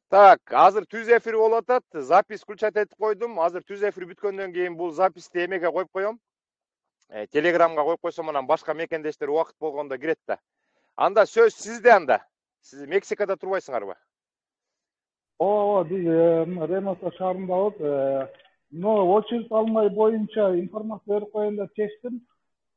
Так, азыр түз эфир болуп атат. Запись включать этип койдум. Азыр түз эфир бүткөндөн кийин бул записьти эмеге коюп коем. Телеграмга коюп койсом анан башка мекендештер убакыт болгондо кирет да. Анда сөз сизде анда. Сиз Мексикада турбайсыңарбы? Ооба биз Ремото шаарындабыз. Мына очередь алмай боюнча информация берип коеюн деп чечтим.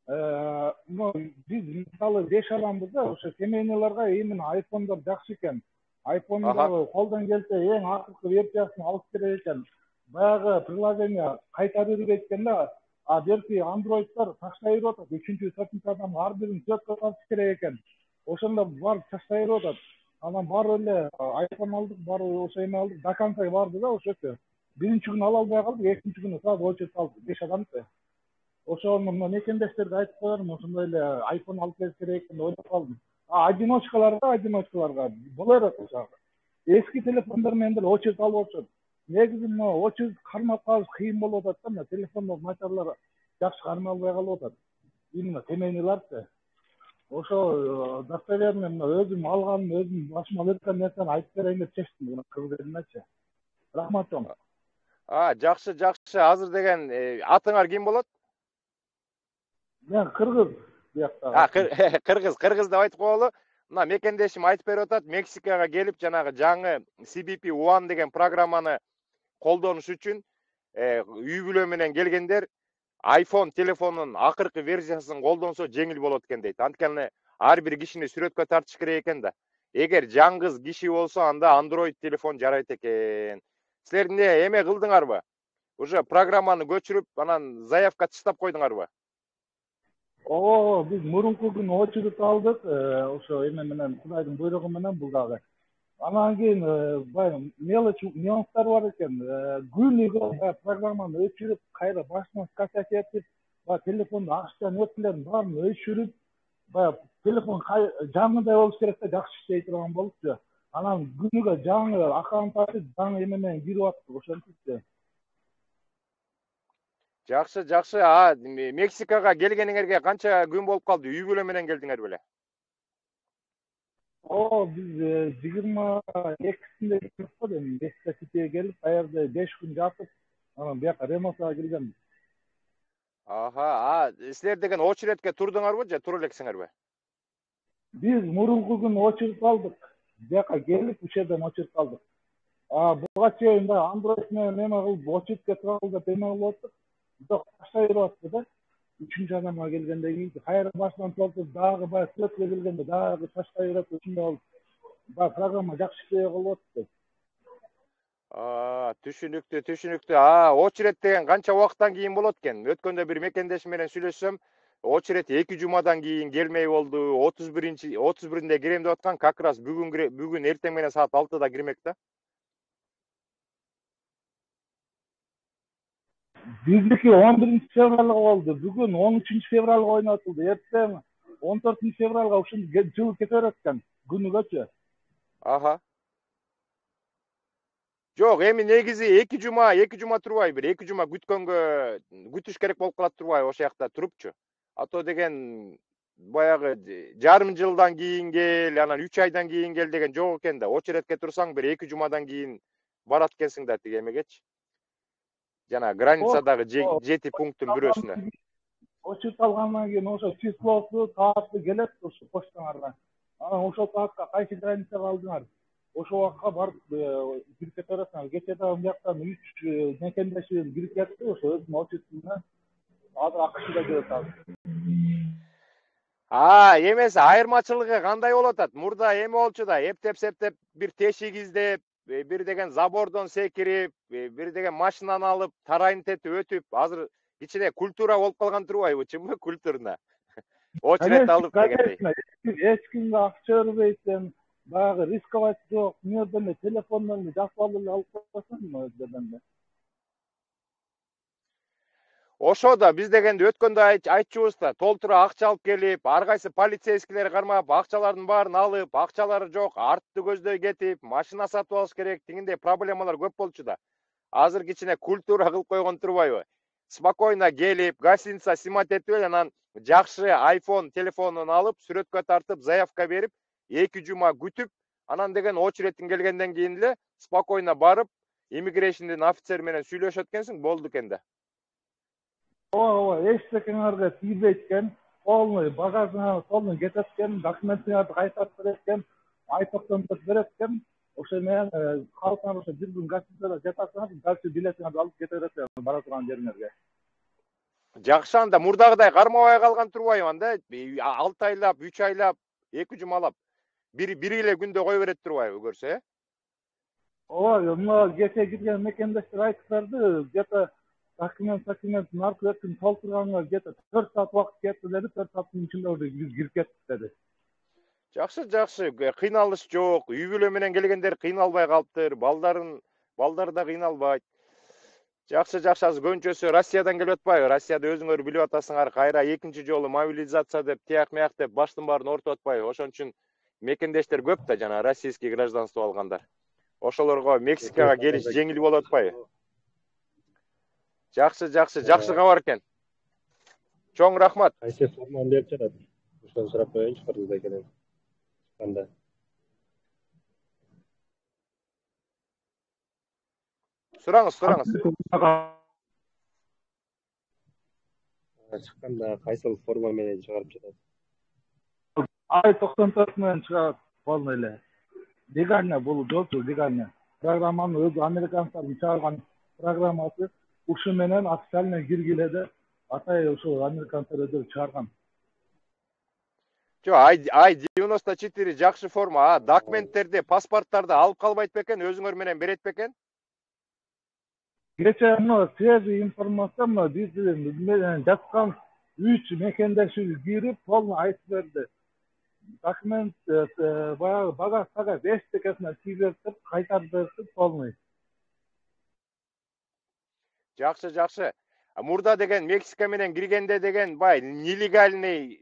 Биз мисалы 5 адамбыз да, ошо семейныйларга именно айфондор жакшы экен. Аха. Айфондо колдон келсе эң акыркы версиясын алып керек экен. Баягы приложение кайта бербейт экен да. А берки андроиддор таштай берип атат. 3-4 адам ар бирин четко тартыш керек экен. Ошондо барып таштай берип атат. Анан барып эле айфон алдык, барып ошо эме алдык, до конца барды да ошочу. Биринчи күнү ала албай калдык, экинчи күнү сразу очередь алдык, 5 адамчы. Ошону мына мекендештерге айтып коермун, ошондой эле айфон алып келиш керек экен деп ойлоп калдым. Одиночкаларга боло берет ошо. Эски телефондор менен деле очередь алып атышат. Негизи мына очередь кармап калыш кыйын болуп атат да, мына телефондор начарлар жакшы кармай албай калып атат. Именно семейныйларчы. Ошо достоверно мына өзүм алган, өзүм башыма өткөн нерсени айтып берейин деп чечтим мына кыз келинечи. Рахмат чоң. Жакшы, жакшы. Азыр деген атыңар ким болот? Мен кыргыз биякта. Кыргыз деп айтып коелу. Мына мекендешим айтып берип атат, Мексикага келип жанагы жаңы CBP One деген программаны колдонуш үчүн үй бүлө менен келгендер iPhone телефонунун акыркы версиясын колдонсо жеңил болот экен дейт. Анткени ар бир кишини сүрөткө тартыш керек экен да. Эгер жаңгыз киши болсо анда Android телефон жарайт экен. Силер эмне эме кылдыңарбы? Уже программаны көчүрүп, анан заявка таштап койдуңарбы? Ооба, биз мурунку күнү очередь алдык, ошо эме менен Кудайдын буйругу менен бул дагы. Анан кийин баягы мелочь нюанстар бар экен. Күнүгө программаны өчүрүп, кайра башынан скачать этип, баягы телефондо ачкан нерселердин баарын өчүрүп, баягы телефон жаңыдай болуш керек да, жакшы иштей турган болупчу. Анан күнүгө жаңы аккаунт ачып, жаңы эме менен кирип аттык, ошентипчи. Жакшы, жакшы. Мексикага келгениңерге канча күн болуп калды? Үй бүлө менен келдиңер беле? Биз 22-синде келдик го дейм. Мексика-Ситиге келип, аерде 5 күн жатып, анан бияка Ремосага келгенбиз. Силер деген очередке турдуңарбы же тура элексиңерби? Биз мурунку күнү очередь алдык. Бияка келип, ушул жерден очередь алдык. Буга чейин да Android менен эме кылып, очередке туралы деп эме кылып аттык. Бирок таштай берип атты да. 3-үнчү адамга келгенден кийин кайра башынан толтуруп, дагы баягы светке келгенде дагы таштай берип, ушундай болуп. Баягы программа жакшы иштебей калып атты. Түшүнүктүү, түшүнүктүү. Очередь деген канча убакыттан кийин болот экен? Өткөндө бир мекендешим менен сүйлөшсөм, очередь 2 жумадан кийин келмей болду. 31-inde кирем деп аткан, как раз бүгүн эртең менен саат 6-да кирмек да. Биздики 11-февралга болду. Бүгүн 13-февралга ойнотулду. Эртең 14-февралга ушул жыл кете берет экен. Күнүгөчү. Жок, эми негизи 2 жума турбай, бир 2 жума күтүш керек болуп калат турбайбы ошол жакта турупчу. А то деген баягы жарым жылдан кийин кел, анан 3 айдан кийин кел деген жок экен да. Очередке турсаң бир 2 жумадан кийин барат экенсиң да тиги эмегечи. Жана границадагы жети пункттун бирөөсүнө. Очередь алгандан кийин ошо числосу, тааты келет ошо почтаңарга. Анан ошол таатка кайсы границага алдыңар? Ошол убакка барып кирип кете бересиңер. Кечээ да бияктан 3 мекендешим кирип кетти, ошо өзүнүн очередине. Азыр АКШда жүрөт азыр. Эмеси айырмачылыгы кандай болуп атат? Мурда эме болчу да, эптеп бир тешик издеп, бир деген забордон секирип, бир деген машинаны алып, тарайын тетип өтүп, азыр кичине культура болуп калган турбайбы, чынбы культурна? Очередь алып дегендей. Эч кимге акча бербейсиң, баягы рисковать жок, эмне деле телефондон жасап алып койсоң өзүдөн. Ошо да биз дегенде өткөндө айтчубуз да, толтура акча алып келип, ар кайсы полицейскийлер кармап, акчалардын баарын алып, акчалары жок, артты көздөй кетип, машина сатып алыш керек, дегендей проблемалар көп болчу да. Азыр кичине культура кылып койгон турбайбы? Спокойно келип, гостиница снимать этип эле, анан жакшы iPhone телефонун алып, сүрөткө тартып, заявка берип, 2 жума күтүп, Анан деген очередтин келгенден кийин эле спокойно барып, иммигрейшндин офицери менен сүйлөшөт экенсиң, болду экен да. Ооба, эчтекеңерге тийбейт экен, полный багажыңа полный кетет экен, документиңерди кайтарып берет экен, ай токтомдоп берет экен. Ошо менен калган ошо бир күн гостиницада жатасыңар, дальше билетиңерди алып кете берет бара турган жериңерге. Жакшы, анда мурдагыдай кармабай калган турбайбы анда? 6 айлап, 3 айлап, 2 жумалап бир эле күндө кое берет турбайбы көрсө, Ооба, мына кече кирген мекендештер айтып берди, где-то документтин аркы бетин толтурганга где-то 4 саат убакыт кетти деди, 4 сааттын ичинде уже кирип кеттик деди. Жакшы, кыйналыш жок. Үй бүлө менен келгендер кыйналбай калыптыр. Балдар да кыйналбайт. Жакшы, азыр көбүнчөсү Россиядан келип атпайбы? Россияда өзүңөр билип атасыңар, кайра экинчи жолу мобилизация деп, тияк мияк деп баштын баарын ортоп атпайбы? Ошон үчүн мекендештер көп да, жана российский гражданство алгандар. Ошолорго Мексикага келиш жеңил болуп атпайбы? Жакшы кабар экен. Чоң рахмат. Кайсы форманы берип жатат? Ошону сурап коеюнчу кыргызда келем. Чыкканда. Сураңыз. Чыкканда кайсыл форма менен чыгарып жатат? Ай 94 менен чыгат полный эле. Легально бул жолчу легально. Программанын өзү американцтардын чыгарган программасы, ушу менен официально киргиле де атай ошо американцтар өздөрү чыгарган. Жо, ай 94 жакшы форма. Документтерди, паспорттарды алып калбайт бекен, өзүңөр менен берет бекен? Кече свежий информация биз менен жаткан 3 мекендешибиз кирип полный айтып берди. Документ баягы багаж эчтекесине тийберип кайтарып берди полный. Жакшы. Мурда деген Мексика менен киргенде деген бай нелегальный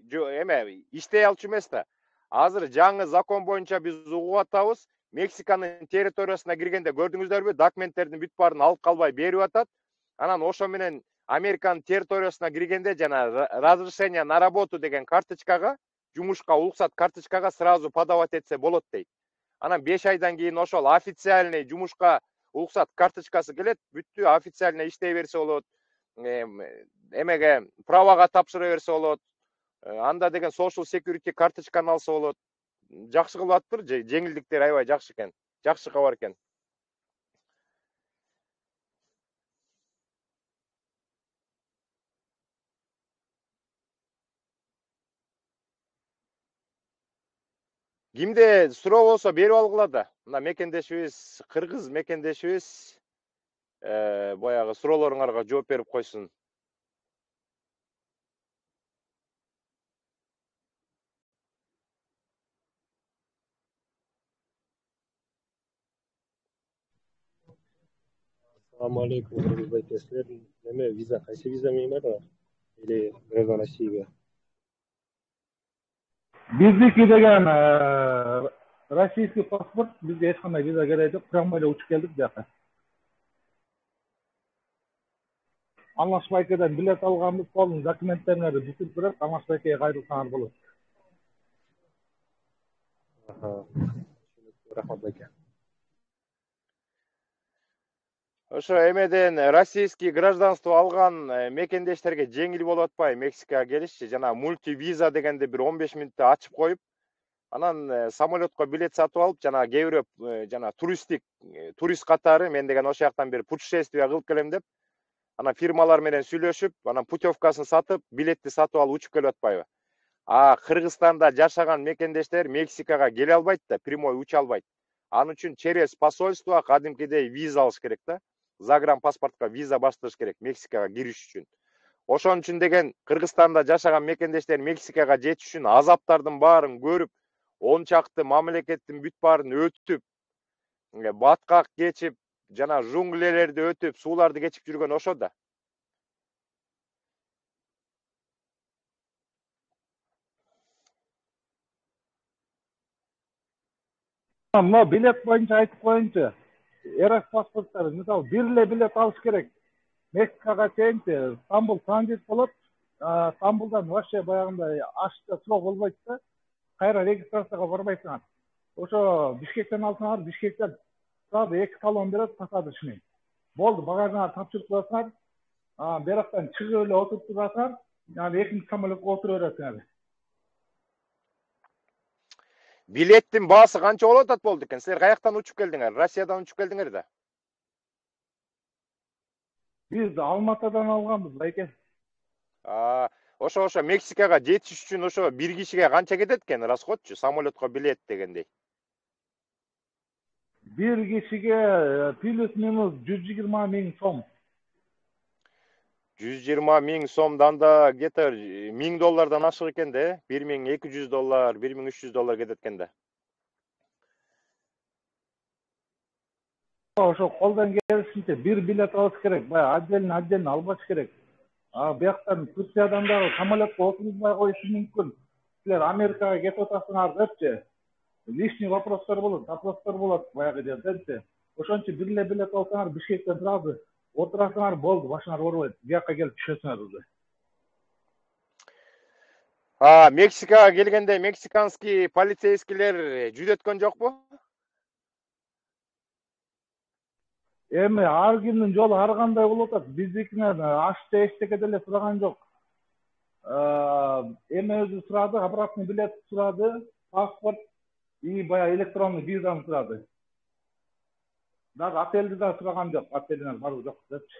иштей алчу эмес да. Азыр жаңы закон боюнча биз угуп атабыз. Мексиканын территориясына киргенде көрдүңүздөрбү, документтердин бүт баарын алып калбай берип атат. Анан ошо менен Американын территориясына киргенде жана разрешение на работу деген карточкага, жумушка уруксат карточкага сразу подавать этсе болот дейт. Анан 5 айдан кийин ошол официальный жумушка уруксат карточкасы келет, бүттү официально иштей берсе болот. Эмеге правага тапшыра берсе болот. Анда деген social security карточканы алса болот. Жакшы кылып атыптыр, жеңилдиктер аябай жакшы экен. Жакшы кабар экен. Кимде суроо болсо берип алгыла да. Мына мекендешибиз, кыргыз мекендешибиз баягы суроолоруңарга жооп берип койсун. Assalamu alaikum, кыргызбай кесилер. Неме виза, кайсы виза менен барат? Или граждан Россияга? Биздики деген российский паспорт, бизге эч кандай виза кереги жок, прямо эле учуп келдик жака. Алмашбайкеден билет алганбыз, полный документтериңерди бүтүп берет, Алмашбайкеге кайрылсаңар болот. Рахмат байке. Ошо эмеден российский гражданство алган мекендештерге жеңил болуп атпайбы Мексикага келишчи, жана мультивиза дегенде бир 15 мүнөттө ачып коюп, анан самолетко билет сатып алып, жана кээ бирөө жана турист катары мен деген ошол жактан бир путешествие кылып келем деп, анан фирмалар менен сүйлөшүп, анан путевкасын сатып, билетти сатып алып учуп келип атпайбы. Кыргызстанда жашаган мекендештер Мексикага келе албайт да, прямой уча албайт. Анын үчүн через посольство кадимкидей виза алыш керек да. Загранпаспортко виза баштырыш керек Мексикага кириш үчүн. Ошон үчүн деген Кыргызстанда жашаган мекендештер Мексикага жетиш үчүн азаптардын баарын көрүп, 10 чакты мамлекеттин бүт баарын өтүп, баткак кечип, жана жунглелерди өтүп, сууларды кечип жүргөн ошо да. Мына билет боюнча айтып коеюнчу. РФ паспорттары, мисалы, бир эле билет алыш керек. Мексикага чейинчи Стамбул транзит болот. Стамбулдан вообще баягындай ашыкча срок болбойт да. Кайра регистрацияга барбайсыңар. Ошо Бишкектен алсаңар, Бишкектен сразу 2 талон берет, посадочный. Болду, багажыңарды тапшырып коесуңар. Бирактан чыгып эле отуруп турасыңар, yani экинчи самолетке отура бересиңер. Билеттин баасы канча болуп атат болду экен? Силер каяктан учуп келдиңер? Россиядан учуп келдиңер да? Биз Алматыдан алганбыз, байке. Ошо Мексикага жетиш үчүн ошо бир кишиге канча кетет экен расходчу, самолетко билет дегендей? Bir kişiye plus minus 120 bin som. 120 миң сомдан да где-то $1000 ашык экен да, $1200, $1300 кетет экен да. Ошо колдон келишинче bir bilet алыш керек, бая отдельно албаш керек. Бияктан Турциядан да самолетке отурбай коюшу мүмкүн. Силер Америкага кетип атасыңар депчи. Лишний вопростор болот баягы жерденчи. Ошончо бир эле билет алсаңар, Бишкектен сразу отурасыңар болду, башыңар оорубайт. Биякка келип түшөсүңөр уже. Мексикага келгенде мексиканский полицейскийлер жүдөткөн жокпу? Эми ар кимдин жолу ар кандай болуп атат. Биздикинен ашты эчтеке деле сураган жок. Эми өзү сурады, обратный билет сурады, паспорт и бая электронный визаны сурады. Дагы отельди да сураган жок, отелиңер барбы жок депчи.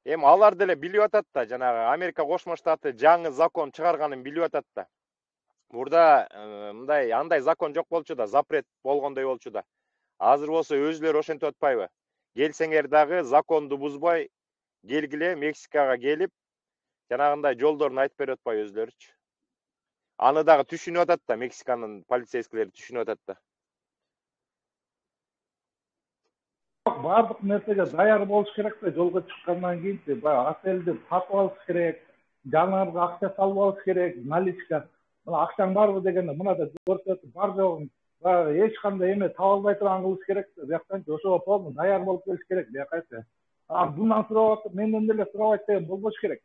Эми алар деле билип атат да, жанагы Америка Кошмо Штаты жаңы закон чыгарганын билип атат да. Мурда андай закон жок болчу да, запрет болгондой болчу да. Азыр болсо өзүлөрү ошентип атпайбы? Келсеңер дагы законду бузбай келгиле, Мексикага келип, жанагындай жолдорун айтып берип атпайбы өзүлөрүчү? Аны дагы түшүнүп атат да, Мексиканын полицейскийлери түшүнүп атат да. Бардык нерсеге даяр болуш керек да, жолго чыккандан кийинчи баягы отельди сатып алыш керек, жанарга акча салып алыш керек, наличка. Мына акчаң барбы дегенде мына да көрсөтүп бар жогун эч кандай эме таба албай турган кылыш керек да. Бияктанчы ошого полный даяр болуп келиш керек биякайчы. Bundan сурап атып, менден деле сурабайт деген болбош керек.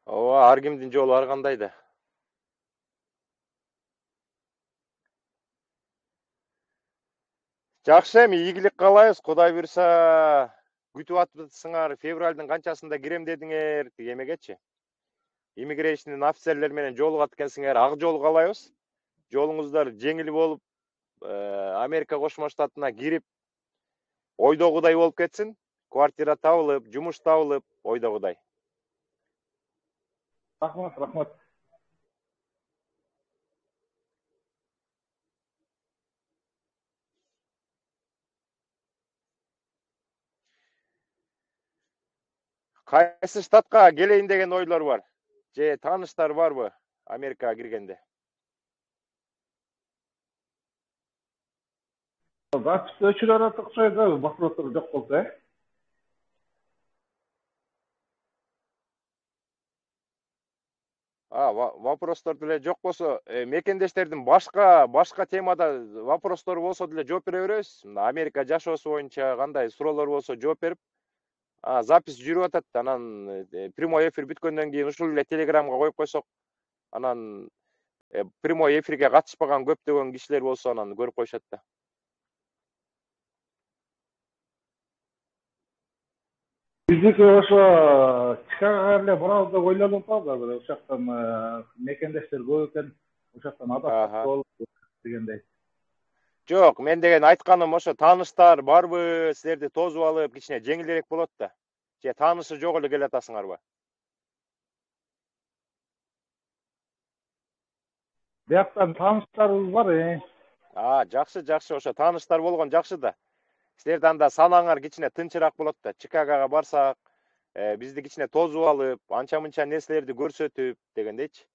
Ооба, ар кимдин жолу ар кандай да. Жакшы, эми ийгилик каалайбыз. Кудай буйруса күтүп атсыңар, февралдын канчасында кирем дедиңер эмегечи. Immigration офицерлер менен жолугат экенсиңер, ак жол каалайбыз. Жолуңуздар жеңил болуп, Америка Кошмо Штатына кирип, ойдогудай болуп кетсин. Квартира табылып, жумуш табылып, ойдогудай. Рахмат. Кайсы штатка келейин деген ойлор бар? Же тааныштар барбы Америкага киргенде? Запись өчүрөр окшойт, вопростор жок болсо, Вопростор деле жок болсо, мекендештердин башка темада вопростор болсо деле жооп бере беребиз. Америка жашоосу боюнча кандай суроолор болсо жооп берип, запись жүрүп атат. Анан прямой эфир бүткөндөн кийин ушул эле телеграмга коюп койсок, анан прямой эфирге катышпаган көптөгөн кишилер болсо анан көрүп коюшат да. биздики ошо Чикагого эле барабыз деп ойлонуп атабыз. Азыр ошоктон мекендештер көп экен, ошоктон адап болуп дегендей. Жок, мен деген айтканым ошо тааныштар барбы, силерди тосуп алып, кичине жеңилирээк болот да. Же таанышы жок эле келе атасыңарбы? Бияктан тааныштарыбыз бар. Жакшы, ошо тааныштар болгон жакшы да. Силерде анда санаңар кичине тынчыраак болот да. Чикагога барсак, бизди кичине тосуп алып, анча-мынча нерселерди көрсөтүп дегендейчи.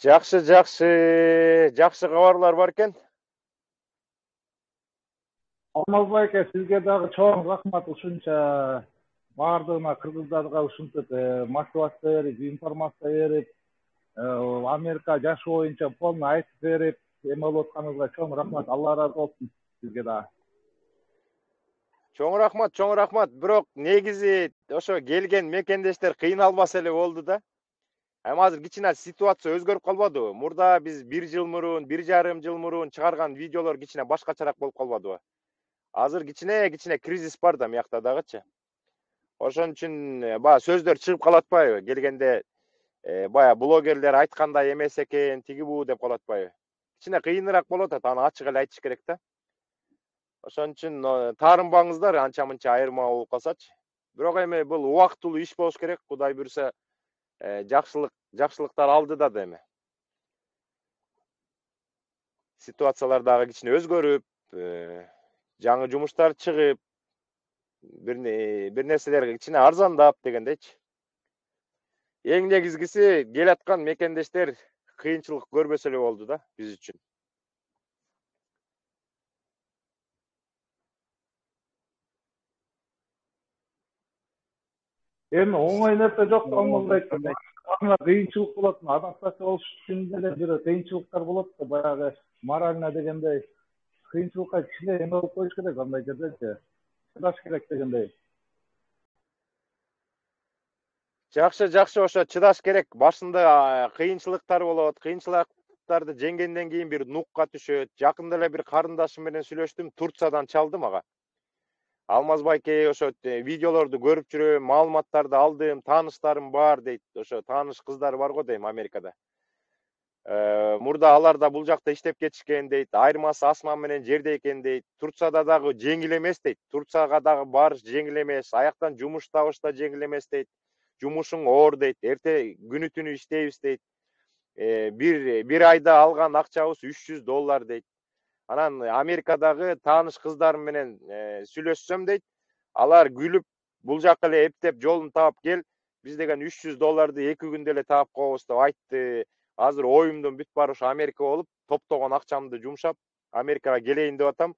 Жакшы кабарлар бар экен. Алмазбай эке, сизге дагы чоң рахмат ушунча бардыгына кыргыздарга ушинтип мотивация берип, информация берип, Америка жашоо боюнча полный айтып берип, эме болуп атканыңызга чоң рахмат. Алла разы болсун сизге да. Чоң рахмат. Бирок негизи ошо келген мекендештер кыйналбаса эле болду да. Эми азыр кичине ситуация өзгөрүп калбадыбы? Мурда биз 1 жыл мурун, 1,5 жыл мурун чыгарган видеолор кичине башкачараак болуп калбадыбы? Азыр кичине кризис бар да мыякта дагычы. Ошон үчүн баягы сөздөр чыгып калат атпайбы? Келгенде баягы блогерлер айткандай эмес экен, тиги бу деп калат атпайбы? Кичине кыйыныраак болуп атат, аны ачык эле айтыш керек да. Ошон үчүн таарынбаңыздар, анча мынча айырма болуп калсачы. Бирок эми бул убактылуу иш болуш керек. Кудай буйрса, жакшылыктар алдыда да эми. Ситуациялар дагы кичине өзгөрүп, жаңы жумуштар чыгып, бир нерселер кичине арзандап дегендейчи. Эң негизгиси келаткан мекендештер кыйынчылык көрбөсө эле болду да биз үчүн. Эми оңой нерсе жок болмолду айттым. Ана кыйынчылык болот, адаптация болуш үчүн деле бир кыйынчылыктар болот да, баягы морально дегендей кыйынчылыкка кичине эме болуп коюш керек, андай жердечи. Чыдаш керек дегендей. Жакшы, ошо чыдаш керек. Башында кыйынчылыктар болот. Кыйынчылыктарды жеңгенден кийин бир нукка түшөт. Жакында эле бир карындашым менен сүйлөштүм, Турциядан чалды мага. Алмаз байке, ошо видеолорду көрүп жүрөм, маалыматтарды алдым, тааныштарым бар дейт. Ошо тааныш кыздар бар го дейм Америкада. Мурда алар да бул жакта иштеп кетишкен дейт. Айырмасы асман менен жерде экен дейт. Турцияда дагы жеңил эмес дейт. Турцияга дагы барыш жеңил эмес. Аяктан жумуш табыш да жеңил эмес дейт. Жумушуң оор дейт. Эрте күнү түнү иштейбиз дейт. Бир айда алган акчабыз $300 дейт. Анан Америкадагы тааныш кыздарым менен сүйлөшсөм дейт, алар күлүп, бул жакка эле эптеп жолун таап кел, биз деген $300 2 күндө эле таап коебуз деп айтты. Азыр оюмдун бүт баары ошо Америка болуп, топтогон акчамды жумшап, Америкага келейин деп атам.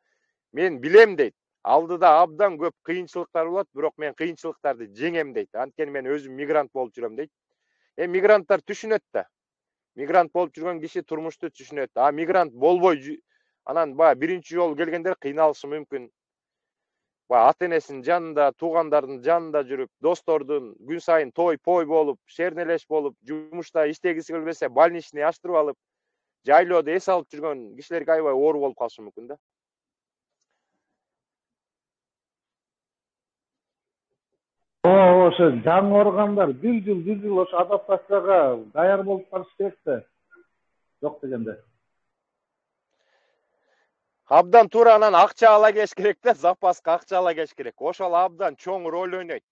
Мен билем дейт. Алдыда абдан көп кыйынчылыктар болот, бирок мен кыйынчылыктарды жеңем дейт. Анткени мен өзүм мигрант болуп жүрөм дейт. Мигранттар түшүнөт да. Мигрант болуп жүргөн киши турмушту түшүнөт. Мигрант болбой анан баягы биринчи жолу келгендер кыйналышы мүмкүн. Баягы ата энесинин жанында, туугандардын жанында жүрүп, достордун күн сайын той-пой болуп, шернелеш болуп, жумушта иштегиси келбесе, больничный аштырып алып, жайлоодо эс алып жүргөн кишилерге аябай оор болуп калышы мүмкүн да. Ошо жаңы органдар бир жыл ошо адаптацияга даяр болуп барыш керек да. Жок дегенде. Абдан туура, анан акча ала келиш керек да, запаска акча ала келиш керек. Ошол абдан чоң роль ойнойт.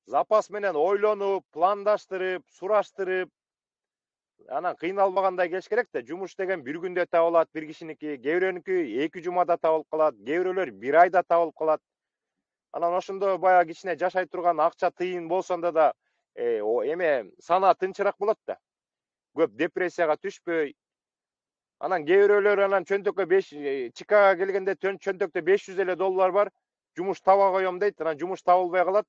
Запас менен ойлонуп, пландаштырып, сураштырып, анан кыйналбагандай келиш керек да. Жумуш деген бир күндө табылат, бир кишиники, кээ бирөөнүкү 2 жумада табылып калат, кээ бирөөлөр 1 айда табылып калат. Анан ошондо баягы кичине жашай турган акча тыйын болсондо да, эме санаа тынчыраак болот да. Көп депрессияга түшпөй. Анан кээ бирөөлөр анан чөнтөккө Чикаго келгенде чөнтөктө $500 бар, жумуш таба коем дейт, анан жумуш табылбай калат.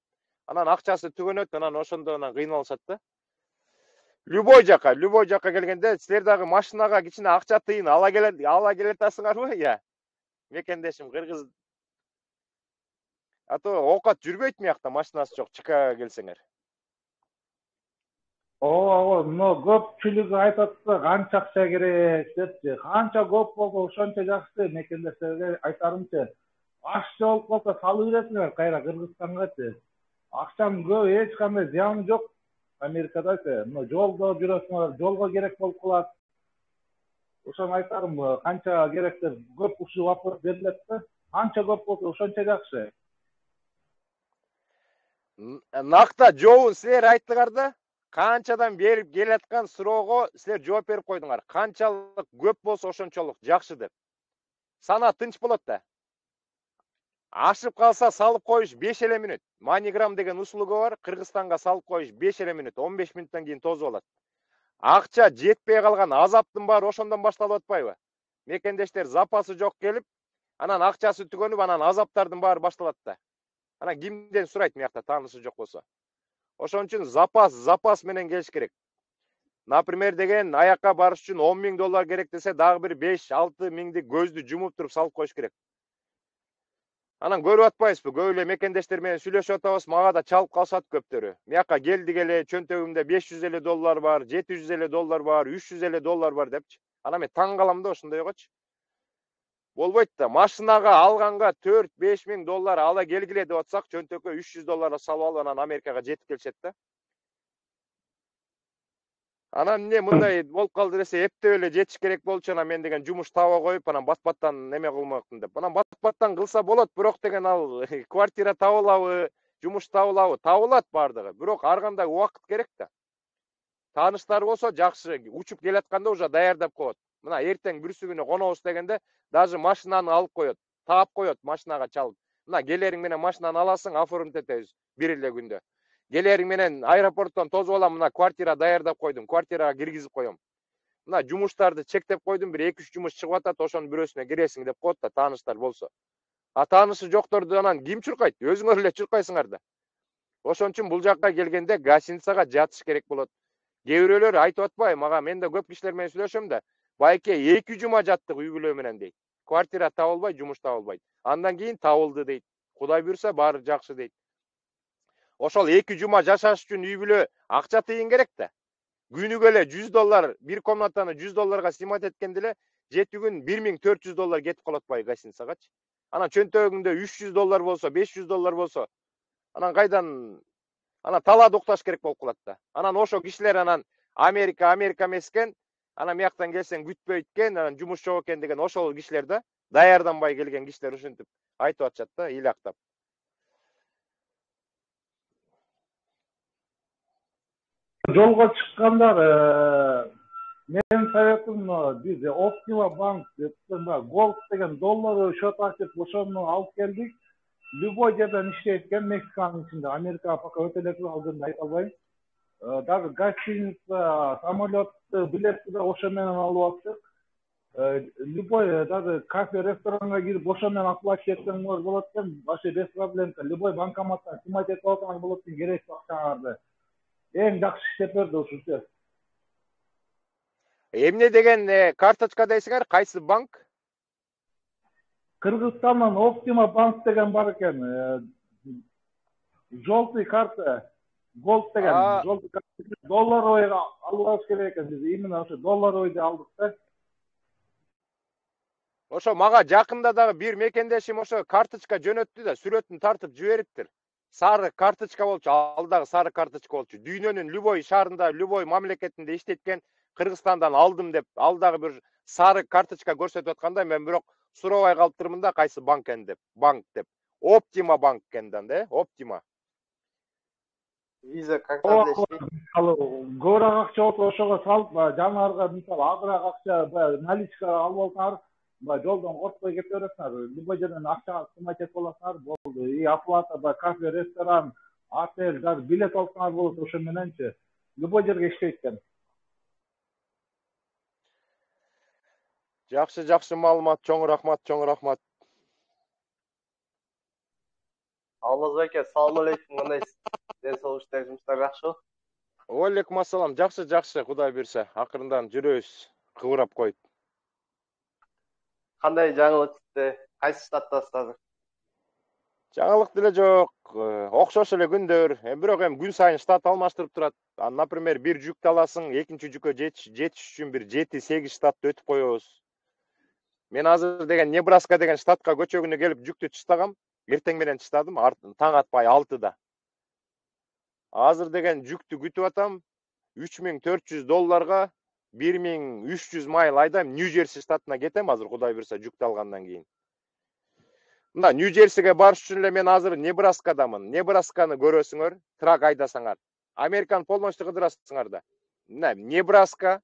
Анан акчасы түгөнөт, анан ошондо кыйналышат да. Любой жакка келгенде силер дагы машинага кичине акча тыйын ала келатасыңарбы? Мекендешим кыргыз. Оокат жүрбөйт мыякта машинасы жок Чикаго келсеңер. Мына көпчүлүгү айтат да, канча акча керек депчи. Канча көп болсо ошончо жакшы мекендештерге айтарымчы. Ашчы болуп калса салып бересиңер кайра Кыргызстангачы. Акчанын көп эч кандай зыяны жок. Америкадачы, мына жолдо жүрөсүңөр, жолго керек болуп калат. Ошону айтарым, канча керек деп көп ушул вопрос берилет да. Канча көп болсо ошончо жакшы. Накта жообун силер айттыңар да. Канчадан берип келаткан суроого силер жооп берип койдуңар. Канчалык көп болсо ошончолук жакшы деп. Сана тынч болот да. Ашып калса салып коюш 5 эле мүнөт. MoneyGram деген услуга бар, Кыргызстанга салып коюш 5 эле мүнөт, 15 мүнөттөн кийин тозуп алат. Акча жетпей калган азаптын баары ошондон башталып атпайбы? Мекендештер запасы жок келип, анан акчасы түгөнүп, анан азаптардын баары башталат да. Анан кимден сурайт мыякта таанышы жок болсо? Ошон үчүн запас менен келиш керек. Например деген аякка барыш үчүн 10 000 доллар керек десе, дагы бир 5-6 миңди көздү жумуп туруп салып коюш керек. Анан көрүп атпайсызбы? Көп эле мекендештер менен сүйлөшүп атабыз, мага да чалып калышат көптөрү. Мияка келдик эле, чөнтөгүмдө 500 доллар бар, 700 доллар бар, 300 доллар бар депчи. Анан мен таң калам да ошондойгочу. Болбойт да. Машинага алганга 4-5 миң доллар ала келгиле деп атсак, чөнтөккө 300 доллар салып алып анан Америкага жетип келишет да. Анан эмне мындай болуп калды десе, эптеп эле жетиш керек болчу, анан мен деген жумуш таба коюп, анан бат-баттан неме кылмакмын деп. Анан бат-баттан кылса болот, бирок деген ал квартира табылабы, жумуш табылабы? Табылат бардыгы. Бирок ар кандай убакыт керек да. Тааныштар болсо жакшы, учуп келатканда уже даярдап коет. Мына эртең бүрсү күнү конобуз дегенде, даже машинаны алып коет, таап коет машинага чалып. Мына келериң менен машинаны аласың, оформить этебиз бир эле күндө. Келериң менен аэропорттон тосуп алам, мына квартира даярдап койдум, квартирага киргизип коем. Мына жумуштарды чектеп койдум, бир 2-3 жумуш чыгып атат, ошонун бирөөсүнө киресиң деп коет да, тааныштар болсо. А таанышы жокторду анан ким чуркайт? Өзүңөр эле чуркайсыңар да. Ошон үчүн бул жакка келгенде гостиницага жатыш керек болот. Кээ бирөөлөр айтып атпайбы, мага мен да көп кишилер менен сүйлөшөм да, байке 2 жума жаттык үй бүлө менен дейт. Квартира табылбай, жумуш табылбайт. Андан кийин табылды дейт. Кудай буйрса баары жакшы дейт. Ошол 2 жума жашаш үчүн үй бүлө акча тыйын керек да. Күнүгө эле 100 доллар, бир комнатаны 100 долларга снимать эткенде эле 7 күн 1400 доллар кетип калат бай гостиницагачы. Анан чөнтөгүңдө 300 доллар болсо, 500 доллар болсо, анан кайдан анан талаада укташ керек болуп калат да. Анан ошо кишилер анан Америка эмес экен, анан мияктан келсең күтпөйт экен, анан жумуш жок экен деген ошол кишилер да, даярданбай келген кишилер ушинтип айтып атышат да, ыйлактап. Жолго чыккандар, менин советим биз Optima Bank Gold деген доллар счет ачып, ошону алып келдик. Любой жерден иштейт экен, Мексиканын ичинде, Америкага пока өтө эле алдын айта албайм. Даже гостиница, самолетту, билетти да ошо менен алып аттык. Любой даже кафе, ресторанга кирип ошо менен оплачивать этсеңер болот экен, вообще без проблем. Любой банкоматтан снимать этип алсаңар болот экен, керектүү акчаңарды. Эң жакшы иштеп берди ушунчу. Эмне деген карточка дейсиңер, кайсы банк? Кыргызстандан Optima Bank деген бар экен. Желтый карта, Gold деген, желтый карта, долларовый алып керек экен. Биз именно ошо долларовый алдык да. Ошо мага жакында дагы бир мекендешим ошо карточка жөнөттү да, сүрөтүн тартып жибериптир. Сары карточка болчу, ал дагы сары карточка болчу. Дүйнөнүн любой шаарында, любой мамлекетинде иштеткен, Кыргызстандан алдым деп, ал дагы бир сары карточка көрсөтүп атканда, мен бирок сурабай калыптырмын да, кайсы банк экен деп. Банк деп. Optima банк экен да, Optima. Visa картада иштейт. Көбүрөөк акча болсо ошого салып, жанарга мисалы азыраак акча наличка алып алсаңар, жолдон коркпой кете бересиңер. Любой жерден акча снимать этип аласыңар, болду. И оплата, кафе, ресторан, отель, даже билет алсаңар болот ошо мененчи. Любой жерге иштейт экен. Жакшы маалымат, чоң рахмат. Алмаз байке, салам алейкум, кандайсыз? Ден соолуктар, жумуштар жакшыбы? Алейкум ассалам, жакшы, Кудай буйрса, акырындан жүрөбүз, кыбырап коюп. Кандай жаңылык чыкты? Кайсы штаттасыз азыр? Жаңылык деле жок, окшош эле күндөр. Бирок күн сайын штат алмаштырып турат. Например, бир жүктү аласың, экинчи жүккө жетиш үчүн бир 7-8 штатты өтүп коебуз. Мен азыр деген Небраска деген штатка көчөгүнө келип жүктү чыстагам. Эртең менен чыстадым, таң атпай 6-да. Азыр деген жүктү күтүп атам. 3400 долларга 1300 майл айдайм, Нью-Джерси штатына кетем азыр, Кудай буйрса, жүктү алгандан кийин. Мына Нью-Джерсиге барыш үчүн эле мен азыр Небраскадамын. Небрасканы көрөсүңөр, трак айдасаңар. Американы полностью кыдырасыңар да. Мына Небраска,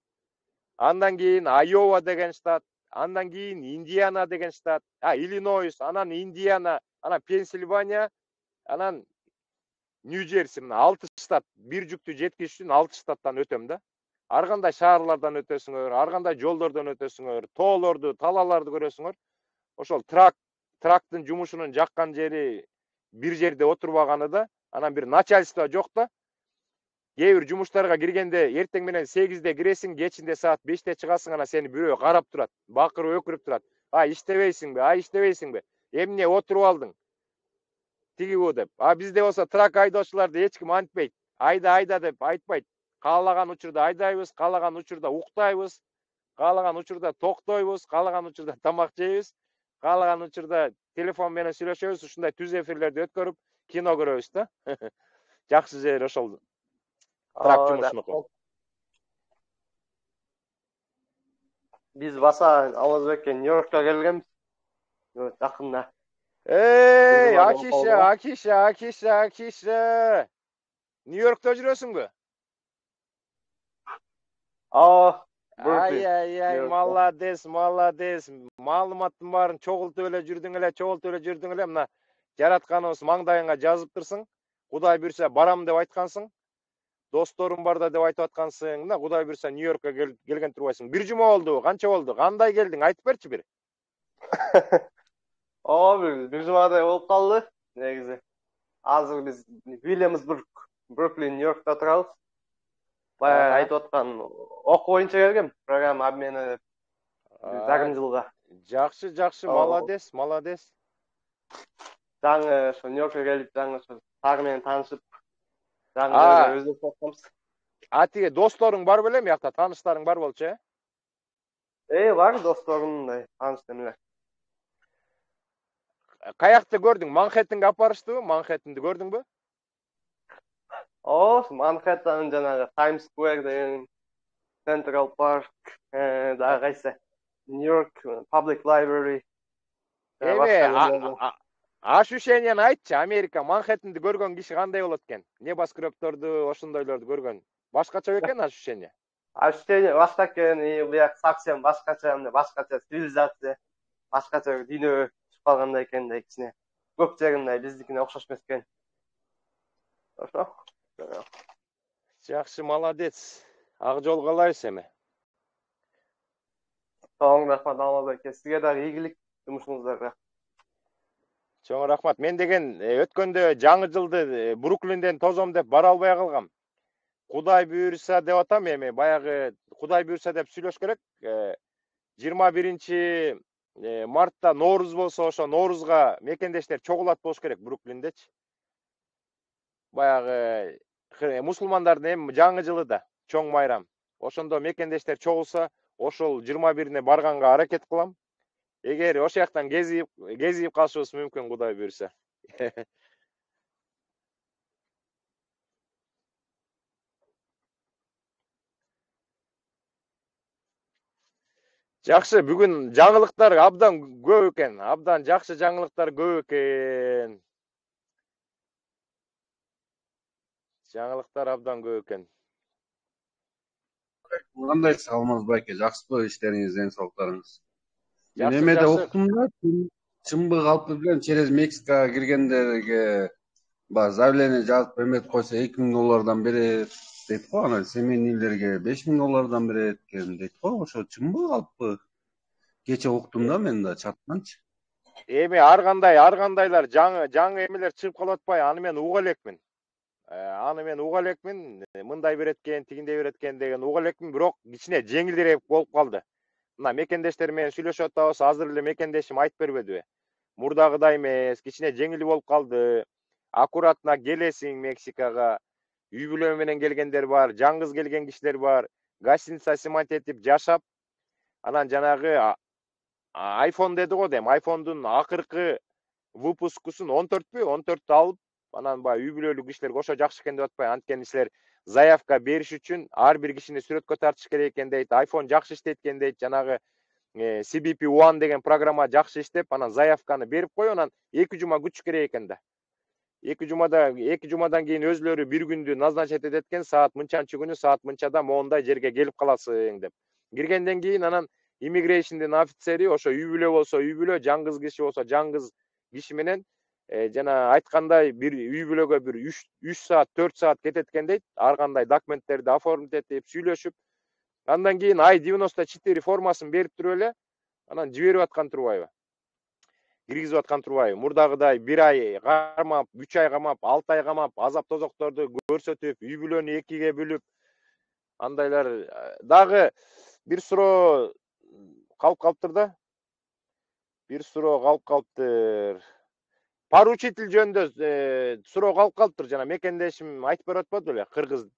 андан кийин Айова деген штат, андан кийин Индиана деген штат, Иллинойс, анан Индиана, анан Пенсильвания, анан Нью-Джерси, мына 6 штат. Бир жүктү жеткизиш үчүн 6 штаттан өтөм да. Ар кандай шаарлардан өтөсүңөр, ар кандай жолдордон өтөсүңөр, тоолорду, талааларды көрөсүңөр. Ошол трактын жумушунун жаккан жери бир жерде отурбаганы да, анан бир начальство жок да. Kээ бир жумуштарга киргенде эртең менен 8'de киресиң, кечинде saat 5'te чыгасың, ана сени бирөө карап турат, бакырып өкүрүп турат. Ай иштебейсиңби, ай иштебейсиңби? Эмне отуруп алдың? Тиги бу деп. А бизде болсо трак айдоочуларды эч ким антпейт. Айда деп айтпайт. Каалаган учурда айдайбыз, каалаган учурда уктайбыз, каалаган учурда токтойбуз, каалаган учурда тамак жейбиз, каалаган учурда телефон менен сүйлөшөбүз, ушундай түз эфирлерди өткөрүп, кино көрөбүз да. Жакшы жери ошол трак жумушунуку. Биз баса Алмазбекке Нью-Йоркко келгенбиз. Жакында. Эй, Акиша. Нью-Йоркто жүрөсүңбү? Ай, молодец. Маалыматтын баарын чогултуп эле жүрдүң эле. Мына жаратканыбыз маңдайыңа жазып турсуң. Кудай буйрса барам деп айткансың. Досторум барда деп айтып аткансың. Мына Кудай буйрса Нью-Йоркко келген турбайсың. Бир жума болду, канча болду? Кандай келдиң? Айтып берчи бир. Бир жумадай болуп калды. Негизи. Азыр биз Williamsburg, Brooklyn, Нью-Йоркто турабыз. Баягы айтып аткан окуу боюнча келгем. Программа обмена деп. Жарым жылга. Жакшы, молодец. Жаңы ошо Нью-Йоркко келип, жаңы ошо тагы менен таанышып, жаңы өздөп атканбыз. А тиги досторуң бар беле, мыякта тааныштарың бар болчу, Бар досторумдай, тааныш эмелер. Каякты көрдүң? Манхэттенге апарыштыбы? Манхэттенди көрдүңбү? Манхэттен жанагы Times Square деген, Central Park, дагы кайсы? Нью-Йорк Public Library. Ощущениени айтчы, Америка Манхэттенди көргөн киши кандай болот экен? Небоскребторду, ошондойлорду көргөн. Башкача бекен ощущение? Ощущение башка экен, буяк совсем башкача цивилизация, башкача дүйнө чыгып калгандай экен да кичине. Көп жеринде биздикине окшош эмес экен. Ошо. Жакшы, молодец. Ак жол каалайбыз эми. Чоң рахмат Алмазбек. Сизге дагы ийгилик жумушуңуздарга. Чоң рахмат. Мен деген өткөндө жаңы жылды Бруклинден тозом деп бара албай калгам. Кудай буйрса деп атам эми, баягы Кудай буйрса деп сүйлөш керек. 21 мартта Норуз болсо, ошо Норузга мекендештер чогулат болуш керек Бруклиндечи. Баягы мусулмандардын эми жаңы жылы да, чоң майрам. Ошондо мекендештер чогулса, ошол 21-ине барганга аракет кылам. Эгер ошол жактан кезип калышыбыз мүмкүн, Кудай буйрса. Жакшы, бүгүн жаңылыктар абдан көп экен. Абдан жакшы жаңылыктар көп экен. Жаңылыктар абдан көп экен. Кандайсыз Алмазбек? Жакшыбы иштериңиз, ден соолуктарыңыз? Мен эмеде уктум да, чымбы калпы билен через Мексикага киргендерге заявление жазып эметип койсо $2000 берет дейт го, ана семейнийлерге $5000 берет экен дейт го. Ошо чымбы калпы? Кече уктум да мен да чаттанчы. Эми ар кандайлар жаңы эмелер чыгып калып атпайбы? Аны мен уга элекмин. Мындай берет экен, тигиндей берет экен деген уга элекмин, бирок кичине жеңилдирээк болуп калды. Мына мекендештер менен сүйлөшүп атабыз, азыр эле мекендешим айтып бербедиби? Мурдагыдай эмес, кичине жеңил болуп калды. Аккуратно келесиң Мексикага. Үй бүлө менен келгендер бар, жаңгыз келген кишилер бар. Гостиница снимать этип жашап, анан жанагы iPhone деди го дейм. iPhone'дун акыркы выпускусун 14 алып, анан үй бүлөлүк кишилерге ошо жакшы экен деп атпайбы? Анткени силер заявка бериш үчүн ар бир кишини сүрөткө тартыш керек экен дейт. iPhone жакшы иштейт экен дейт. Жанагы CBP One деген программа жакшы иштеп, анан заявканы берип коюп, анан 2 жума күтүш керек экен да. 2 жумадан кийин өзлөрү бир күндү назначить этет экен, саат мынчанчы күнү, саат мынчада моундай жерге келип каласың деп. Киргенден кийин анан иммигрейшндин офицери, ошо үй бүлө болсо үй бүлө, жаңгыз киши болсо жаңгыз киши менен жана айткандай бир үй бүлөгө бир 3 саат, 4 саат кетет экен дейт. Ар кандай документтерди оформить этип, сүйлөшүп, андан кийин I-94 формасын берип туруп эле, анан жиберип аткан турбайбы? киргизип аткан турбайбы? Мурдагыдай 1 ай кармап, 3 ай камап, 6 ай камап, азап тозокторду көрсөтүп, үй бүлөнү 2ге бөлүп, андайлар дагы бир суроо калып калыптыр да. Бир суроо калып калыптыр. Поручитель жөнүндө суроо калып калыптыр. Жана мекендешим айтып берип атпады беле? Кыргыз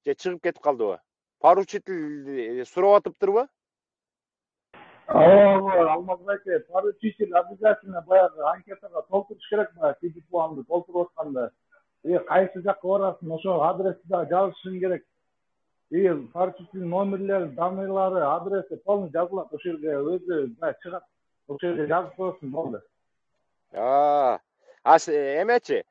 же чыгып кетип калдыбы? Поручитель сурап атыптырбы? Ооба, Алмазбек, поручитель обязательно баягы анкетага толтуруш керек баягы телефонду толтуруп атканда. Кайсы жакка барасың, ошо адрести дагы жазышың керек. Поручитель номерлери, данныйлары, адреси полный жазылат, ошол жерге өзү чыгат. Ошол жерге жазып коесуң, болду. Эмечи?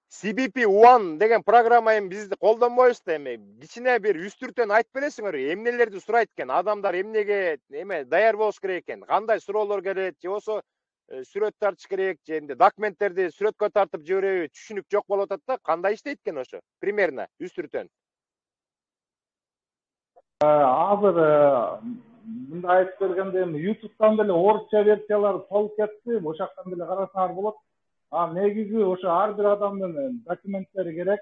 CBP-1 деген программа эми бизди колдонбойбуз да эми. Кичине бир үстүртөн айтып бересиңерби? Эмнелерди сурайт экен? Адамдар эмнеге даяр болуш керек экен? Кандай суроолор келет? Же болсо сүрөт тартыш керек, же эмне документтерди сүрөткө тартып жибереби? Түшүнүк жок болуп атат да. Кандай иштейт экен ошо? Примерно үстүртөн. Азыр мындай айтып бергенде эми YouTube'дан деле орусча версиялары толуп кетти. Ошол жактан деле карасаңар болот. Негизи ошо ар бир адамдын документтери керек.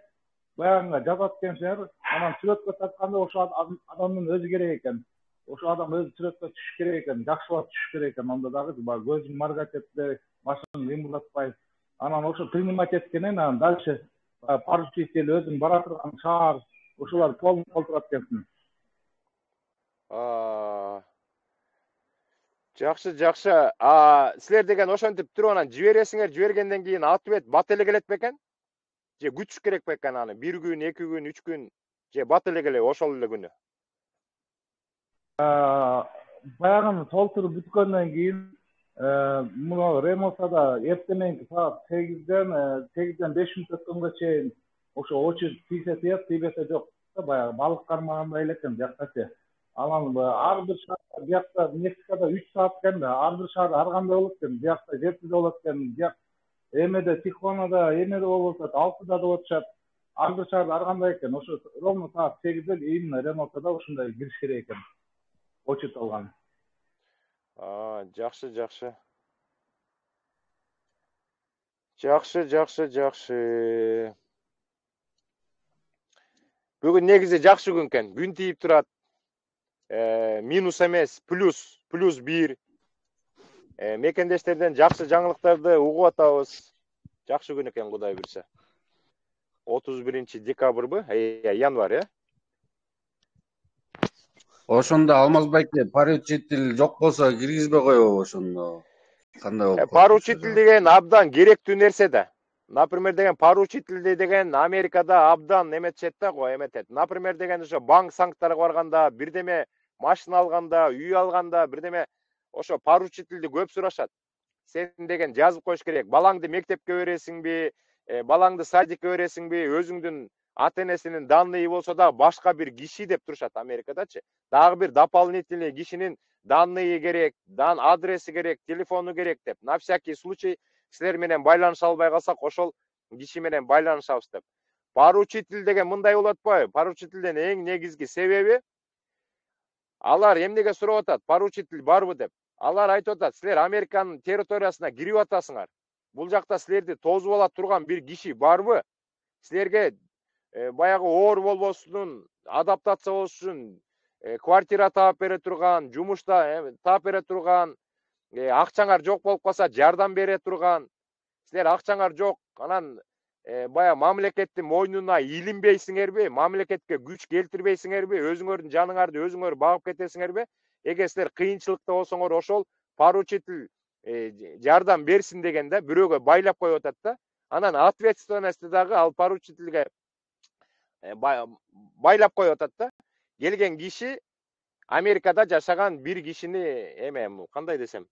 Баягы жазат экенсиңер, анан сүрөткө тартканда ошо адамдын өзү керек экен. Ошо адам өзү сүрөткө түшүш керек экен, жакшылап түшүш керек экен. Анда дагы көзүн моргать этпей, башын кыймылдатпай. Анан ошо принимать эткенен анан дальше поручитель өзүң бара турган шаар ошолар полный толтурат экенсиң. Жакшы. Силер деген ошентип туруп анан жибересиңер, жибергенден кийин ответ бат эле келет бекен? Же күтүш керек бекен аны? 1 күн, 2 күн, 3 күн, же бат эле келеби ошол эле күнү? Баягы толтуруп бүткөндөн кийин муну Ремосада эртеменки саат 8ден 5 мүнөт өткөнгө чейин ошо очередь тийсе тиет, тийбесе жок. Баягы балык кармагандай эле экен жактачы. Анан ар бир шаар биякта Мексикада 3 саат экен да, ар бир шаар ар кандай болот экен. Биякта 7де болот экен, бияк эмеде Тихуанада эмеде болуп атат, 6да да болуп атышат. Ар бир шаар ар кандай экен. Ошо ровно саат 8де именно Ремосада ушундай кириш керек экен. Очередь алган. Жакшы. Бүгүн негизи жакшы күн экен. Күн тийип турат. Минус эмес, плюс 1. Мекендештерден жакшы жаңылыктарды угуп атабыз. Жакшы күн экен, Кудай билсе. 31 декабрбы? Январь, Ошондо Алмазбайке поручитель жок болсо киргизбей коебу ошондо. Кандай болуп? Поручитель деген абдан керектүү нерсе да. Например деген поручитель деген Америкада абдан эметишет да го, эметет. Например деген ошо банк санктарга барганда, бирдеме машина алганда, үй алганда, бирдеме ошо поручительди көп сурашат. Сен деген жазып коюш керек. Балаңды мектепке бересиңби, балаңды садикке бересиңби, өзүңдүн ата-энесинин данные болсо да башка бир киши деп турушат Америкадачы. Дагы бир дополнительный кишинин данные керек, адреси керек, телефону керек деп. На всякий случай силер менен байланыша албай калсак, ошол киши менен байланышабыз деп. Поручитель деген мындай болуп атпайбы? Поручительден эң негизги себеби алар эмнеге сурап атат? Поручитель барбы деп. Алар айтып атат, силер Американын территориясына кирип атасыңар. Бул жакта силерди тозуп ала турган бир киши барбы? Силерге баягы оор болбосун, адаптация болуш үчүн квартира таап бере турган, жумушта таап бере турган, акчаңар жок болуп калса жардам бере турган. Силер акчаңар жок, анан баягы мамлекеттин мойнуна илинбейсиңерби, мамлекетке күч келтирбейсиңерби, өзүңөрдүн жаныңарды өзүңөр багып кетесиңерби? Эгер силер кыйынчылыкта болсоңор, ошол поручитель жардам берсин дегенде бирөөгө байлап коюп атат да. Анан ответственности дагы ал поручительге байлап коюп атат да. Келген киши Америкада жашаган бир кишини кандай десем,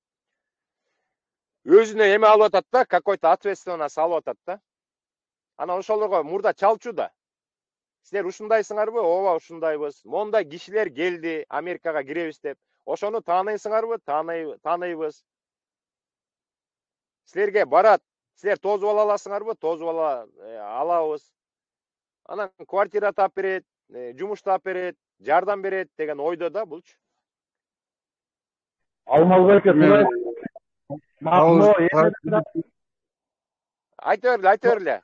өзүнө эме алып атат да, какой-то ответственность алып атат да. Анан ошолорго мурда чалчу да. Силер ушундайсыңарбы? Ооба, ушундайбыз. Мондай кишилер келди, Америкага киребиз деп. Ошону тааныйсыңарбы? Тааныйбыз. Силерге барат. Силер тозуп ала аласыңарбы? Тозуп алабыз. Анан квартира таап берет, жумуш таап берет, жардам берет деген ойдо да булчу. Алмазбек, Ayta berle.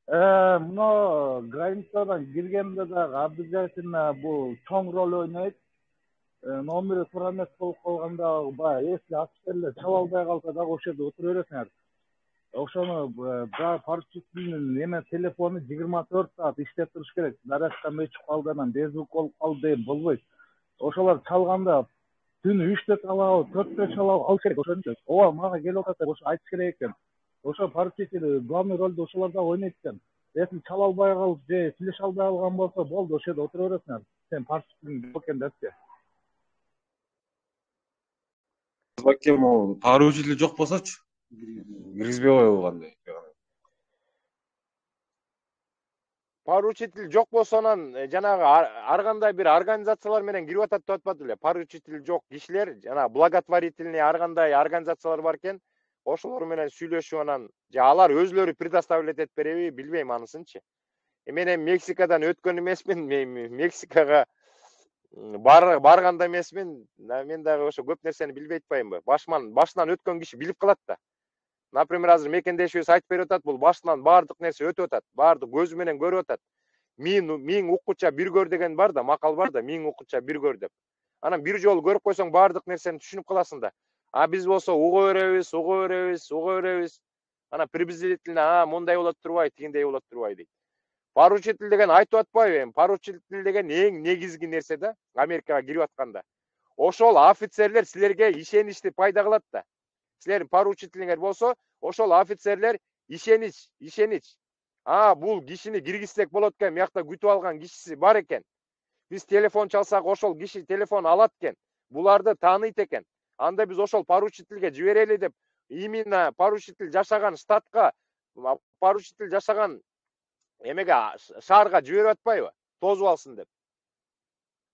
Muna Grindr'dan girgende de Abdülcahit'in bu çoğun rol oynayıp nomeri Furamet bolup kalganda bayağı esli askerler çalalbay kalsa da oşada oturuyorsun. Oşonu parçasının yine telefonu 24 saat işlep turuş gerek. Darastan öçüp kaldınan bezbuk olup kaldı deyip bolboyt. Oşalar çalganda tün 3'te çalao, 4'te çalao al gerek. Ova mağa gel otata oşo aytış gerek eкен. Oşo parçasını главный рольді oşolarda oynaytken. Esin çalalbay kalıp же флеш албай алган болсо болду oşada oturuyorsun. Sen parçasının boken depse. Bakayım o parçacılığı çok bolsaçı киргизбей койгандай. Поручитель жок болсо анан жанагы ар кандай бир организациялар менен кирип атат деп атпады эле. Поручитель жок кишилер, жана благотворительный ар кандай организациялар бар экен. Ошолор менен сүйлөшүп анан же алар өзлөрү предоставлять этип береби, билбейм анысынчы. Мен эми Мексикадан өткөн эмесмин, Мексикага барганда эмесмин. Мен дагы ошо көп нерсени билбей атпаймынбы? Башынан өткөн киши билип калат да. Например, азыр мекендешибиз айтып берип атат, бул башынан баардык нерсе өтүп атат, баардык көзү менен көрүп атат. Миң уккуча бир көр деген бар да, макал бар да, миң уккуча бир көр деп. Анан бир жолу көрүп койсоң баардык нерсени түшүнүп каласың да. Биз болсо уга беребиз. Анан приблизительно мындай болот турбайбы, тигиндей болот турбайбы дейт. Поручитель деген айтып атпайбы эми? Поручитель деген эң негизги нерсе да, Америкага кирип атканда. Ошол офицерлер силерге ишеничти пайда кылат да. Силердин поручителиңер болсо, ошол офицерлер ишенич. Бул кишини киргизсек болот экен, биякта күтүп алган кишиси бар экен. Биз телефон чалсак ошол киши телефон алат экен. Буларды тааныйт экен. Анда биз ошол поручительге жиберели деп, именно поручитель жашаган штатка, поручитель жашаган эмеге шаарга жиберип атпайбы? Тозуп алсын деп.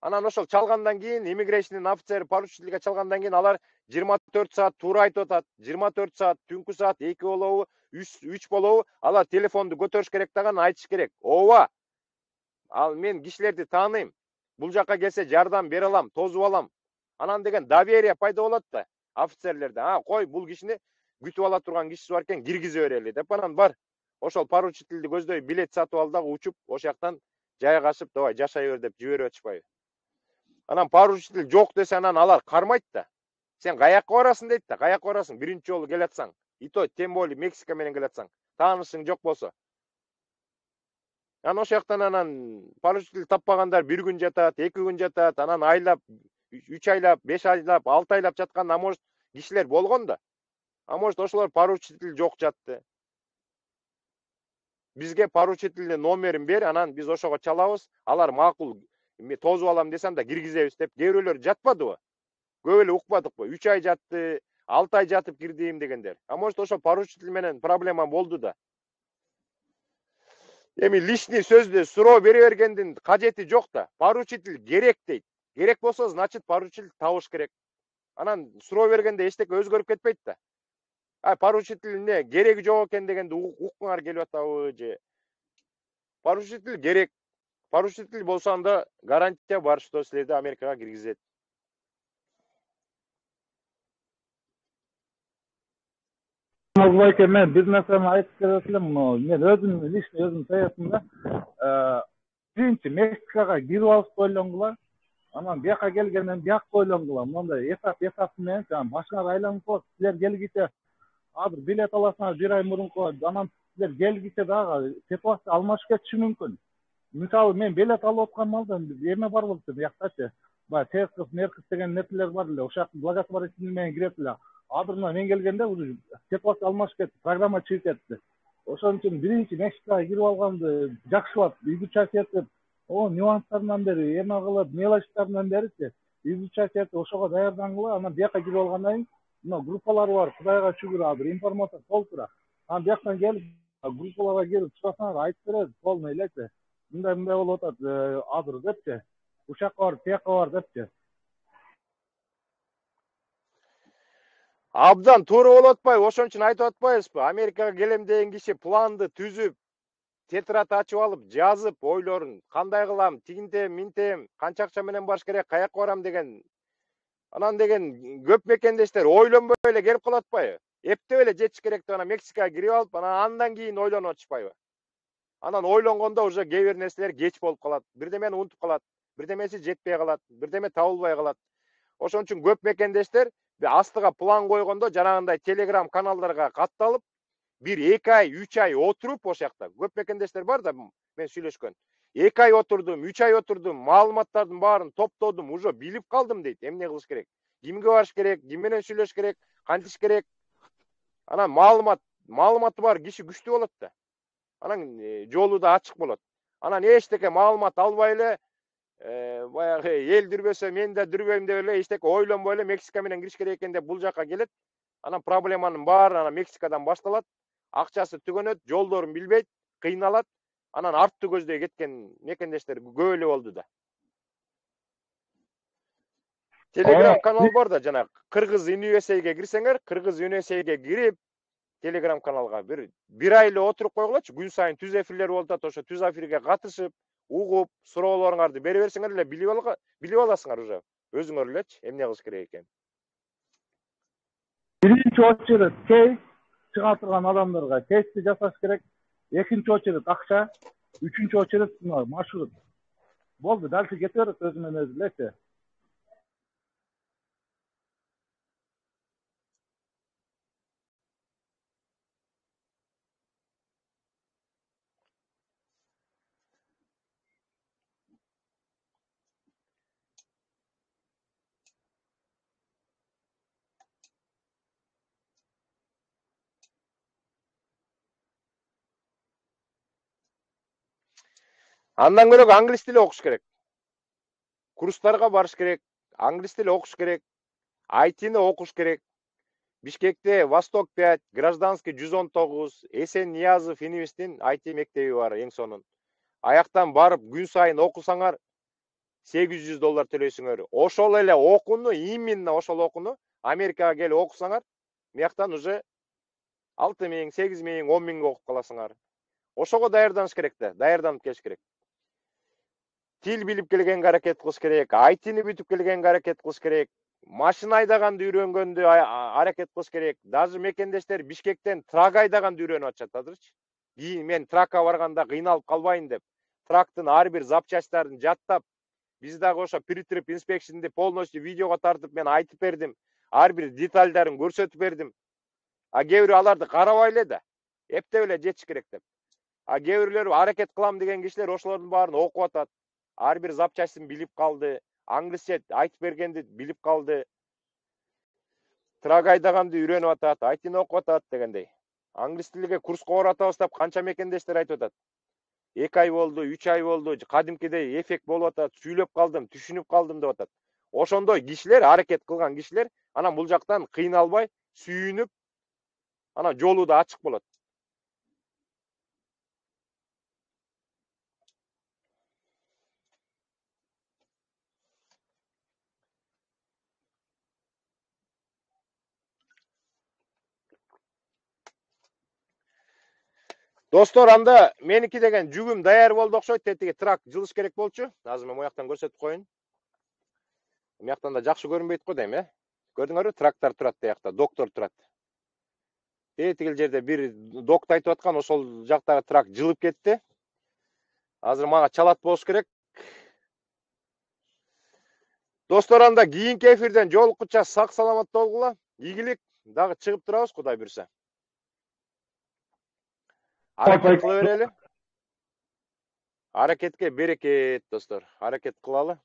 Анан ошол чалгандан кийин иммигрейшндин офицери поручительге чалгандан кийин алар 24 саат туура айтып атат. 24 саат, түнкү саат 2 болобу, 3 болобу, алар телефонду көтөрүш керек даган айтыш керек. Ооба. Ал мен кишилерди тааныйм. Бул жакка келсе жардам бере алам, тозуп алам. Анан деген доверие пайда болот да офицерлерде. Кой бул кишини күтүп ала турган кишиси бар экен, киргизе берели деп анан бар. Ошол поручительди көздөй билет сатып ал дагы учуп, ошол жактан жайгашып, давай жашай бер деп жиберип атышпайбы. Анан поручитель жок десе анан алар кармайт да. Сен каякка барасың дейт да, каякка барасың? Биринчи жолу келатсаң, и то тем более Мексика менен келатсаң, таанышың жок болсо. Анан ошол жактан анан поручитель таппагандар 1 күн жатат, 2 күн жатат, анан айлап, 3 айлап, 5 айлап, 6 айлап жаткан может кишилер болгон да. Может ошолор поручитель жок жатты. Бизге поручительдин номерин бер, анан биз ошого чалабыз, алар макул тозуп алам десем да киргизебиз деп. Кээ бирөөлөр жатпадыбы? Көп эле укпадыкпы? 3 ай жатты, 6 ай жатып кирдим дегендер. Может ошо поручитель менен проблема болду да. Эми лишний сөздү суроо бере бергендин кажети жок да. Поручитель керек дейт. Керек болсо, значит поручитель табыш керек. Анан суроо бергенде эчтеке өзгөрүп кетпейт да. Поручитель эмне кереги жок экен дегенди уккуңар келип атабы же? Поручитель керек. Поручитель болсо анда гарантия бар, что силерди Америкага киргизет. Ozbayken men bir narsani aytib berasizlar. Men özüm sayatımda birinchi Meksikaga kirib alып koylangular. Anan buyakka kelgenden buyakka oylangular. Monday etap menен başına aylanıp koyup sizler kelgite bir bilet alasыңар 1 ay murun koyup anan sizler kelgite dagы ситуация almashып ketişi mümkün. Misal men bilet alıp atkan maldan eме бар болду буяктачы. Texas, Merkis деген нерселер бар эле. Ошак благотворительный менен киретилер. Адырына мен келгенде уже ситуация алмашып кетти, программа чыгып кетти. Ошон үчүн биринчи Мексикага кирип алганды жакшылап изучать этип, нюанстарынан бери, эме кылып, мелочтарынан беричи, изучать этип, ошого даярдангыла, анан бияка кирип алгандан кийин, мына группалар бар, Кудайга шүгүр, азыр информация толтура. Анан бияктан келип, группаларга кирип сурасаңар айтып берет, полный элечи. Мындай болуп атат, азыр депчи. Ушакка бар, тияка бар депчи. Абдан туура болуп атпайбы? Ошон үчүн айтып атпайбызбы? Америкага келем деген киши планды түзүп, тетрадь ачып алып, жазып, ойлорун кандай кылам, тигинтем, минтем, канча акча менен баш керек, каякка барам деген Анан деген көп мекендештер ойлонбой эле келип калат атпайбы? Эптеп эле жетиш керек деп анан Мексикага кирип алып, андан кийин ойлонуп атышпайбы? Анан ойлонгондо уже кээ бир нерселер кеч болуп калат. Бирдемени унутуп калат. Бирдемеси жетпей калат. Бирдеме табылбай калат. Ошон үчүн көп мекендештер астыга план койгондо жанагындай телеграм каналдарга катталып, бир 2 ай, 3 ай отуруп ошол жакта. Көп мекендештер бар да мен сүйлөшкөн. 2 ай отурдум, 3 ай отурдум, маалыматтардын баарын топтодум, уже билип калдым дейт. Эмне кылыш керек? Кимге барыш керек? Ким менен сүйлөш керек? Кантиш керек? Анан маалыматы бар киши күчтүү болот да. Анан жолу да ачык болот. Анан эчтеке маалымат албай эле баягы эл дүрбөсө мен да дүрбөйм деп эле эчтеке ойлонбой эле Мексика менен кириш керек экен деп бул жакка келет. Анан проблеманын баары анан Мексикадан башталат. Акчасы түгөнөт, жолдорун билбейт, кыйналат. Анан артты көздөй кеткен мекендештер көп эле болду да. Телеграм канал бар да, жана Кыргыз Университетке кирсеңер, Кыргыз Университетке кирип Телеграм каналга бир ай эле отуруп койгулачы, күн сайын түз эфирлер болуп атат, ошо түз эфирге катышып, угуп, суроолоруңарды бере берсеңер эле билип аласыңар уже. Өзүңөр элечи эмне кылыш керек экенин. Биринчи очередь кейс чыга турган адамдарга кейсти жасаш керек. Экинчи очередь акча, үчүнчү очередь маршрут. Болду, дальше кете берет өзүнөн өзү элечи. Андан көрөк англис тили окуш керек. Курстарга барыш керек, англис тили окуш керек, айтини окуш керек. Бишкекте Восток 5, Гражданский 119, Эсен Ниязов университетинин IT мектеби бар эң сонун. Аяктан барып күн сайын окусаңар $800 төлөйсүңөр. Ошол эле окууну, именно ошол окууну Америкага келип окусаңар, мияктан уже 6000, 8000, 10000 окуп каласыңар. Ошого даярданыш керек да, даярданып келиш керек. Тил билип келгенге аракет кылыш керек, айтини бүтүп келгенге аракет кылыш керек, машина айдаганды үйрөнгөндү аракет кылыш керек. Даже мекендештер Бишкектен трак айдаганды үйрөнүп атышат азырчы. Кийин мен тракка барганда кыйналып калбайын деп, трактын ар бир запчастарын жаттап, биз дагы ошо pre-trip inspection'ди полностью видеого тартып мен айтып бердим. Ар бир детальдарын көрсөтүп бердим. А кээ бирөө аларды карабай эле да, эптеп эле жетиш керек деп. А кээ бирлөр аракет кылам деген кишилер ошолордун баарын окуп атат. Ар бир запчастын билип калды. Англисче айтып бергенди билип калды. Трак айдаганды үйрөнүп атат, айтини окуп атат дегендей. Англис тилиге курска баратабыз деп канча мекендештер айтып атат. 2 ай болду, 3 ай болду, кадимкидей эффект болуп атат, сүйлөп калдым, түшүнүп калдым деп атат. Ошондой кишилер, аракет кылган кишилер, анан бул жактан кыйналбай, сүйүнүп, анан жолу да ачык болот. Достор, анда меники деген жүгүм даяр болду окшойт. Тетиги трак жылыш керек болчу. Азыр мен мояктан көрсөтүп коеюн. Мияктан да жакшы көрүнбөйт го дейм, Көрдүңөрбү? Трактар турат таякта, доктор турат. Тетигил жерде бир доктор айтып аткан, ошол жактагы трак жылып кетти. Азыр мага чалат болуш керек. Достор, анда кийинки эфирден жолуккуча сак саламат болгула. Ийгилик, дагы чыгып турабыз, Кудай буйрса. Аракет кыла берели. Аракетке берекет, достор. Аракет кылалы.